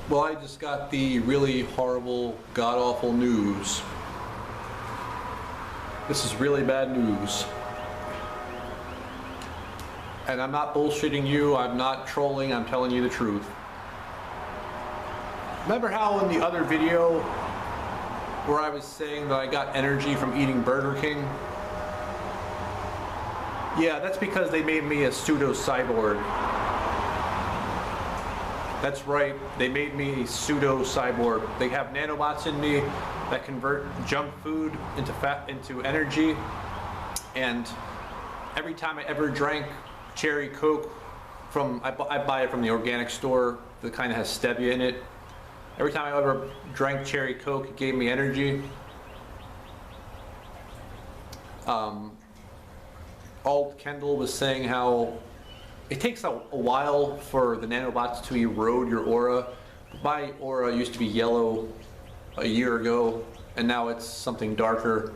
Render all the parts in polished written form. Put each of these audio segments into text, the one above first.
Well, I just got the really horrible, god-awful news. This is really bad news. And I'm not bullshitting you, I'm not trolling, I'm telling you the truth. Remember how in the other video where I was saying that I got energy from eating Burger King? Yeah, that's because they made me a pseudo-cyborg. That's right, they made me a pseudo-cyborg. They have nanobots in me that convert junk food into energy. And every time I ever drank cherry Coke I buy it from the organic store that kind of has stevia in it. Every time I ever drank cherry Coke, it gave me energy. Alt Kendall was saying how it takes a while for the nanobots to erode your aura. My aura used to be yellow a year ago, and now it's something darker.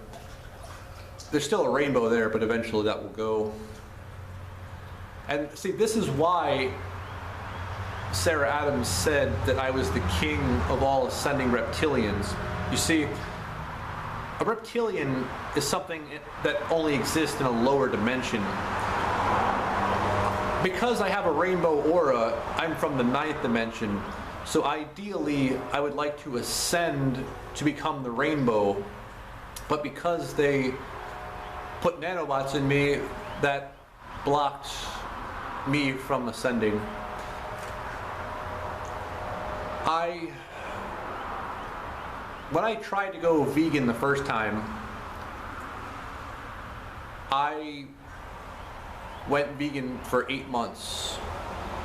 There's still a rainbow there, but eventually that will go. And see, this is why Sarah Adams said that I was the king of all ascending reptilians. You see, a reptilian is something that only exists in a lower dimension. Because I have a rainbow aura, I'm from the 9th dimension. So ideally, I would like to ascend to become the rainbow. But because they put nanobots in me, that blocked me from ascending. When I tried to go vegan the first time, I went vegan for 8 months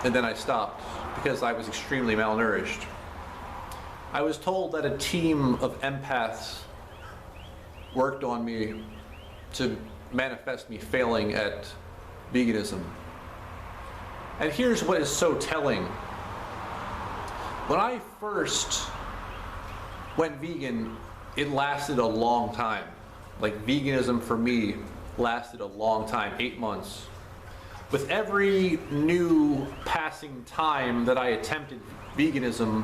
and then I stopped because I was extremely malnourished. I was told that a team of empaths worked on me to manifest me failing at veganism. And here's what is so telling. When I first went vegan, it lasted a long time. Like, veganism for me lasted a long time, 8 months. With every new passing time that I attempted veganism,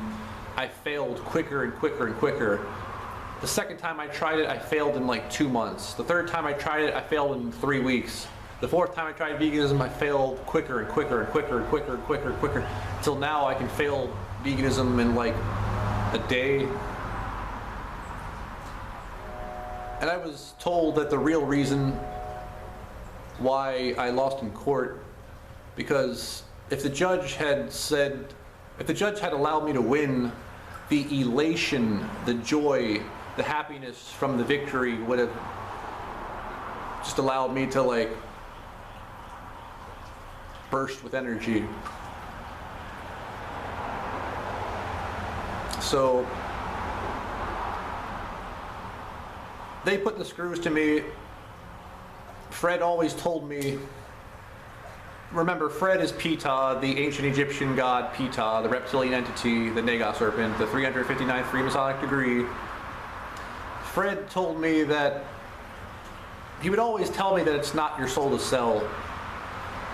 I failed quicker and quicker and quicker. The second time I tried it, I failed in like 2 months. The third time I tried it, I failed in 3 weeks. The fourth time I tried veganism, I failed quicker and quicker and quicker and quicker and quicker and quicker, until now I can fail veganism in like a day. And I was told that the real reason why I lost in court, because if the judge had allowed me to win, the elation, the joy, the happiness from the victory would have just allowed me to like burst with energy. So they put the screws to me. Fred always told me, remember, Fred is Ptah, the ancient Egyptian god Ptah, the reptilian entity, the Naga serpent, the 359th Freemasonic degree. Fred told me that he would always tell me that it's not your soul to sell.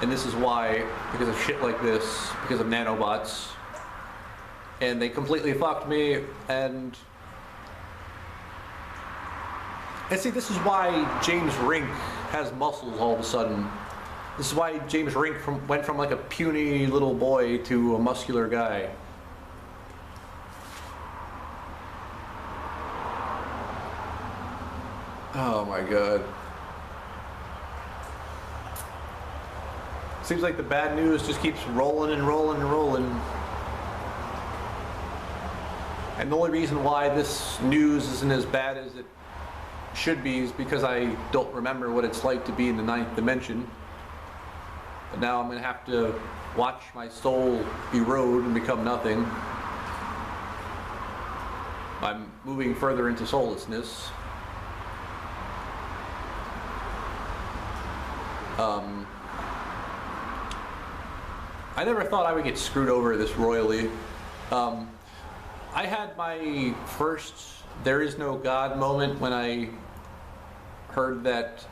And this is why, because of shit like this, because of nanobots. And they completely fucked me, and see, this is why James Rink has muscles all of a sudden. This is why James Rink went from like a puny little boy to a muscular guy. Oh my god. Seems like the bad news just keeps rolling and rolling and rolling. And the only reason why this news isn't as bad as it should be is because I don't remember what it's like to be in the 9th dimension. But now I'm going to have to watch my soul erode and become nothing. I'm moving further into soullessness. I never thought I would get screwed over this royally. I had my first "there is no God" moment when I heard that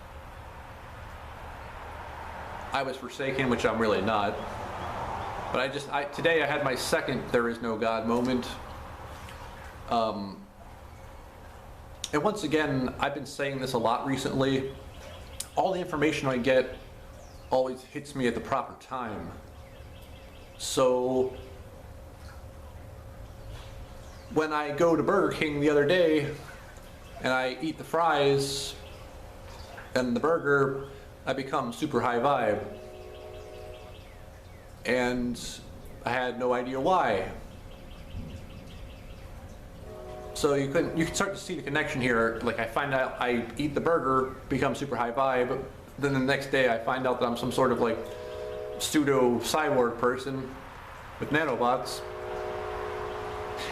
I was forsaken, which I'm really not. But today I had my second "there is no God" moment. And once again, I've been saying this a lot recently. All the information I get always hits me at the proper time. So when I go to Burger King the other day and I eat the fries and the burger, I become super high vibe. And I had no idea why. So you can start to see the connection here. Like, I find out I eat the burger, become super high vibe, then the next day I find out that I'm some sort of like pseudo cyborg person with nanobots.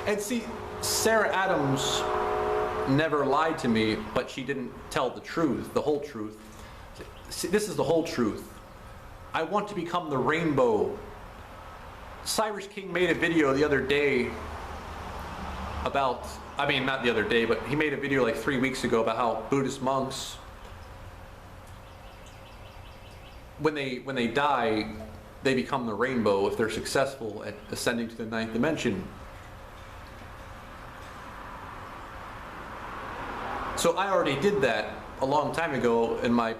And see, Sarah Adams never lied to me, but she didn't tell the truth, the whole truth. See, this is the whole truth. I want to become the rainbow. Cyrus King made a video the other day about, I mean, not the other day, but he made a video like 3 weeks ago about how Buddhist monks, when they die, they become the rainbow if they're successful at ascending to the 9th dimension. So I already did that a long time ago in my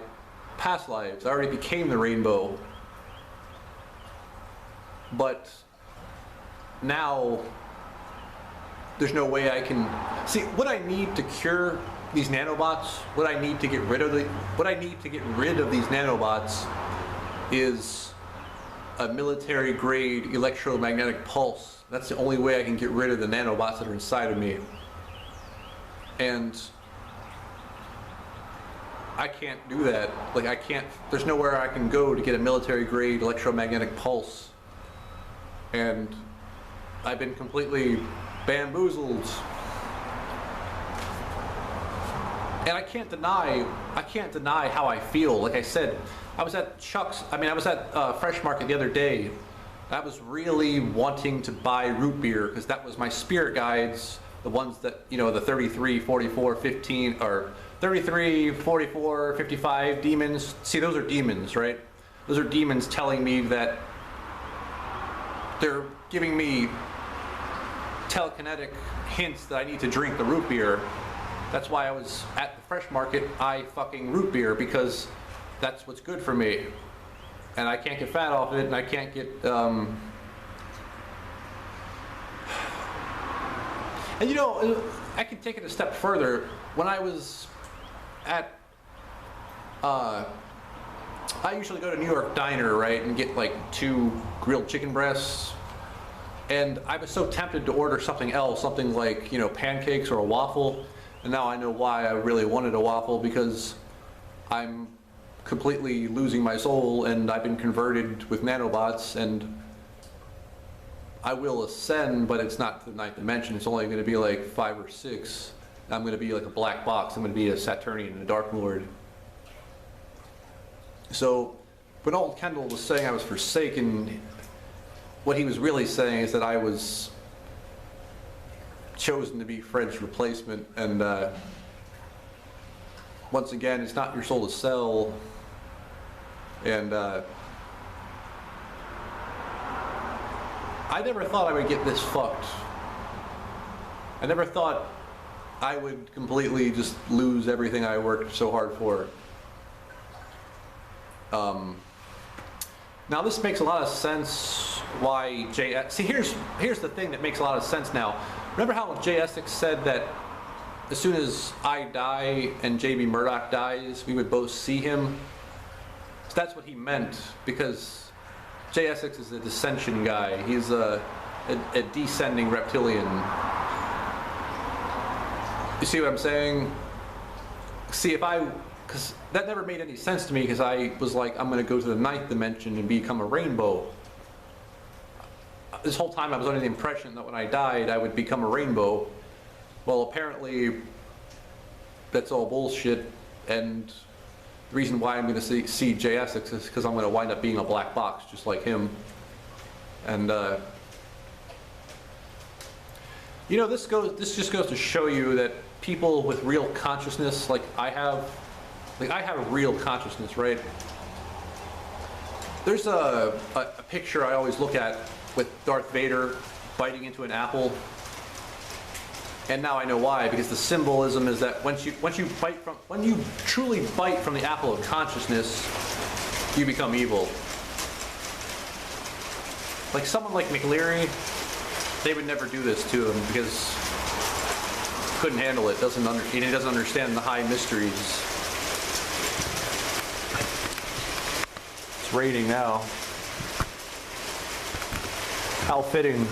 past lives. I already became the rainbow. But now there's no way I can see what I need to cure these nanobots. What I need to get rid of these nanobots is a military grade electromagnetic pulse. That's the only way I can get rid of the nanobots that are inside of me. And I can't do that. Like, I can't, there's nowhere I can go to get a military grade electromagnetic pulse. And I've been completely bamboozled. And I can't deny how I feel. Like I said, I was at Fresh Market the other day. I was really wanting to buy root beer because that was my spirit guides, the ones that, you know, the 33, 44, 15, or 33, 44, 55 demons. See, those are demons, right? Those are demons telling me that they're giving me telekinetic hints that I need to drink the root beer. That's why I was at the Fresh Market. I fucking root beer because that's what's good for me. And I can't get fat off it, and I can't get, and you know, I can take it a step further. When I was at, I usually go to New York Diner, right, and get like 2 grilled chicken breasts. And I was so tempted to order something else, something like, you know, pancakes or a waffle. And now I know why I really wanted a waffle, because I'm completely losing my soul and I've been converted with nanobots, and I will ascend, but it's not to the 9th dimension. It's only going to be like 5 or 6. I'm going to be like a black box. I'm going to be a Saturnian, a Dark Lord. So when old Kendall was saying I was forsaken, what he was really saying is that I was chosen to be Fred's replacement. And once again, it's not your soul to sell. And I never thought I would get this fucked. I never thought I would completely just lose everything I worked so hard for. Now this makes a lot of sense why see, here's the thing that makes a lot of sense now. Remember how J. Essex said that as soon as I die and J.B. Murdoch dies, we would both see him? So that's what he meant, because J. Essex is a dissension guy. He's a descending reptilian. You see what I'm saying? See, because that never made any sense to me, because I was like, I'm going to go to the 9th dimension and become a rainbow. This whole time I was under the impression that when I died I would become a rainbow. Well, apparently that's all bullshit, and the reason why I'm going to see J. Essex is because I'm going to wind up being a black box just like him. And you know, this just goes to show you that people with real consciousness, like I have a real consciousness, right? There's a picture I always look at with Darth Vader biting into an apple. And now I know why, because the symbolism is that when you truly bite from the apple of consciousness, you become evil. Like someone like McLeary, they would never do this to him because he couldn't handle it. He doesn't understand the high mysteries. It's raining now. How fitting.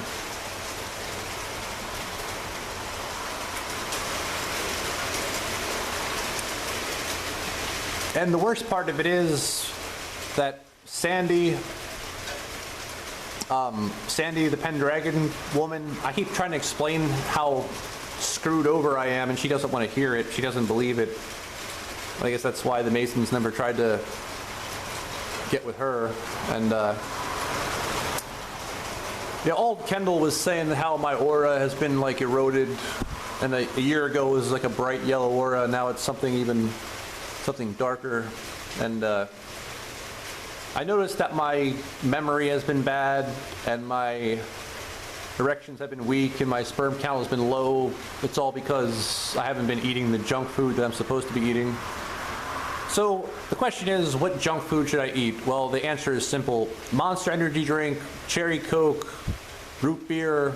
And the worst part of it is that Sandy, the Pendragon woman, I keep trying to explain how screwed over I am, and she doesn't want to hear it. She doesn't believe it. I guess that's why the Masons never tried to get with her. And yeah, old Kendall was saying how my aura has been like eroded, and a year ago it was like a bright yellow aura. Now it's something darker, and I noticed that my memory has been bad, and my erections have been weak, and my sperm count has been low. It's all because I haven't been eating the junk food that I'm supposed to be eating. So the question is, what junk food should I eat? Well, the answer is simple. Monster Energy drink, Cherry Coke, root beer,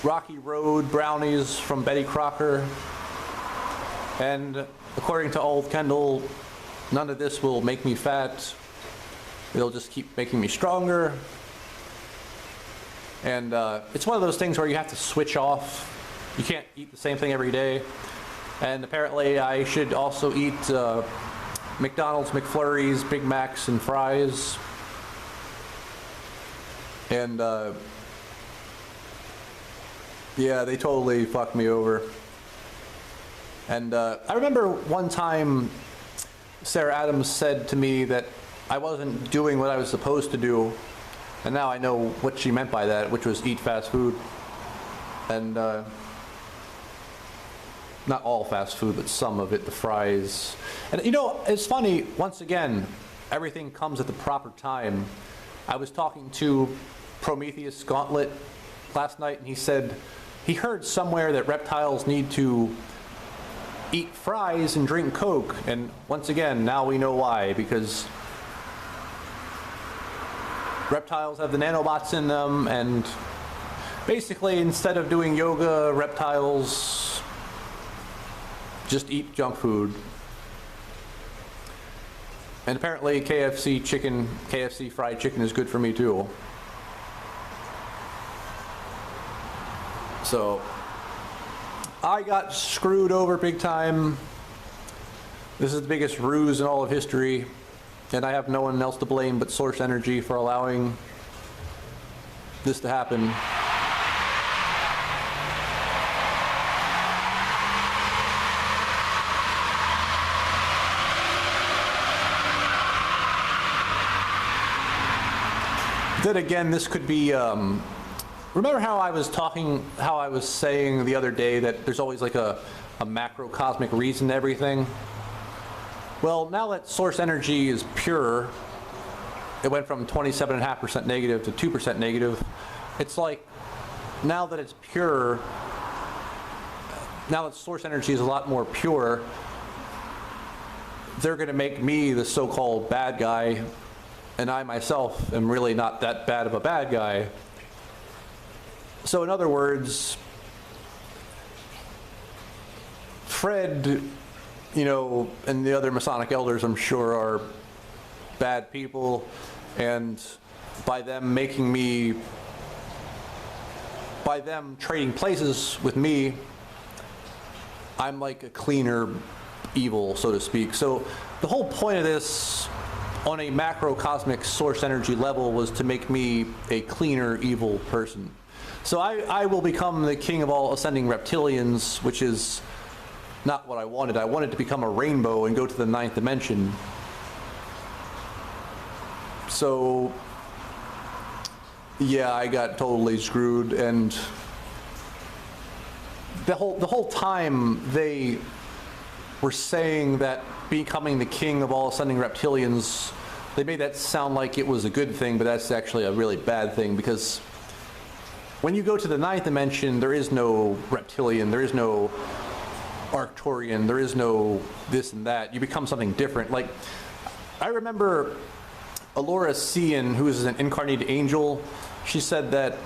Rocky Road brownies from Betty Crocker, and according to old Kendall, none of this will make me fat. It'll just keep making me stronger. And it's one of those things where you have to switch off. You can't eat the same thing every day. And apparently I should also eat McDonald's, McFlurries, Big Macs, and fries. And yeah, they totally fucked me over. And I remember one time Sarah Adams said to me that I wasn't doing what I was supposed to do, and now I know what she meant by that, which was eat fast food. And not all fast food, but some of it, the fries. And you know, it's funny, once again, everything comes at the proper time. I was talking to Prometheus Gauntlet last night, and he said he heard somewhere that reptiles need to eat fries and drink Coke. And once again, now we know why, because reptiles have the nanobots in them, and basically instead of doing yoga, reptiles just eat junk food. And apparently KFC fried chicken is good for me too. So I got screwed over big time. This is the biggest ruse in all of history, and I have no one else to blame but Source Energy for allowing this to happen. Then again, this could be, remember how I was saying the other day that there's always like a macrocosmic reason to everything? Well, now that Source Energy is pure, it went from 27.5% negative to 2% negative. It's like, now that it's pure, now that Source Energy is a lot more pure, they're going to make me the so-called bad guy, and I myself am really not that bad of a bad guy. So in other words, Fred, you know, and the other Masonic elders, I'm sure, are bad people, and by them trading places with me, I'm like a cleaner evil, so to speak. So the whole point of this on a macrocosmic Source Energy level was to make me a cleaner evil person. So I will become the king of all ascending reptilians, which is not what I wanted. I wanted to become a rainbow and go to the 9th dimension. So yeah, I got totally screwed, and the whole time they were saying that becoming the king of all ascending reptilians, they made that sound like it was a good thing, but that's actually a really bad thing, because when you go to the 9th dimension, there is no reptilian, there is no Arcturian, there is no this and that. You become something different. Like, I remember Alora Cian, who is an incarnated angel, she said that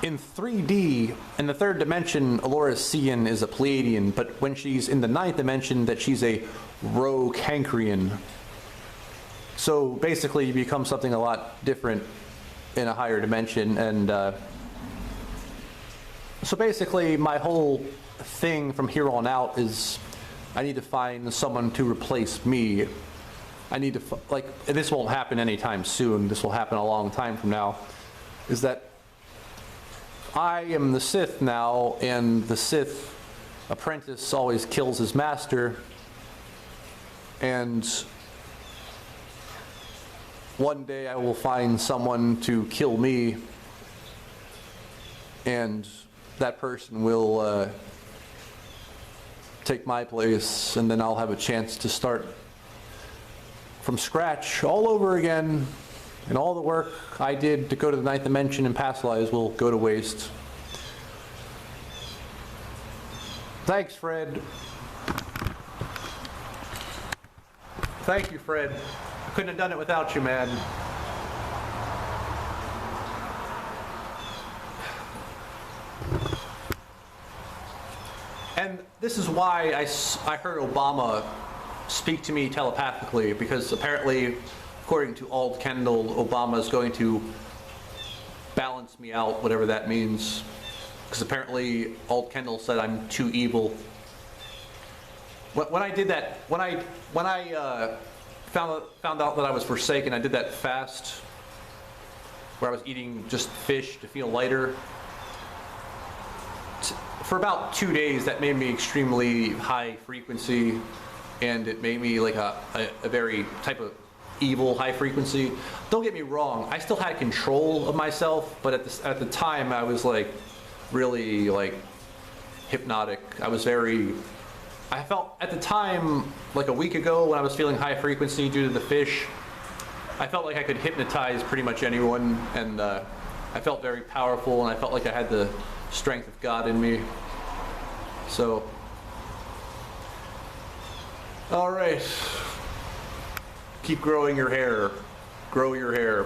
in 3D, in the 3rd dimension, Alora Cian is a Pleiadian, but when she's in the 9th dimension, that she's a Rho Cancrian. So basically, you become something a lot different in a higher dimension, and so basically, my whole thing from here on out is I need to find someone to replace me. I need to, and this won't happen anytime soon, this will happen a long time from now, is that I am the Sith now, and the Sith apprentice always kills his master, and one day I will find someone to kill me, and that person will take my place, and then I'll have a chance to start from scratch all over again, and all the work I did to go to the 9th dimension and past lives will go to waste. Thanks, Fred. Thank you, Fred. I couldn't have done it without you, man. And this is why I heard Obama speak to me telepathically, because apparently, according to Ald Kendall, Obama is going to balance me out, whatever that means. Because apparently Ald Kendall said I'm too evil. When I did that, when I found out that I was forsaken, I did that fast where I was eating just fish to feel lighter. For about 2 days, that made me extremely high frequency, and it made me like a very type of evil high frequency. Don't get me wrong, I still had control of myself, but at the time I was like really like hypnotic. I felt at the time, like a week ago when I was feeling high frequency due to the fish, I felt like I could hypnotize pretty much anyone, and I felt very powerful, and I felt like I had the strength of God in me. So, all right, keep growing your hair, grow your hair.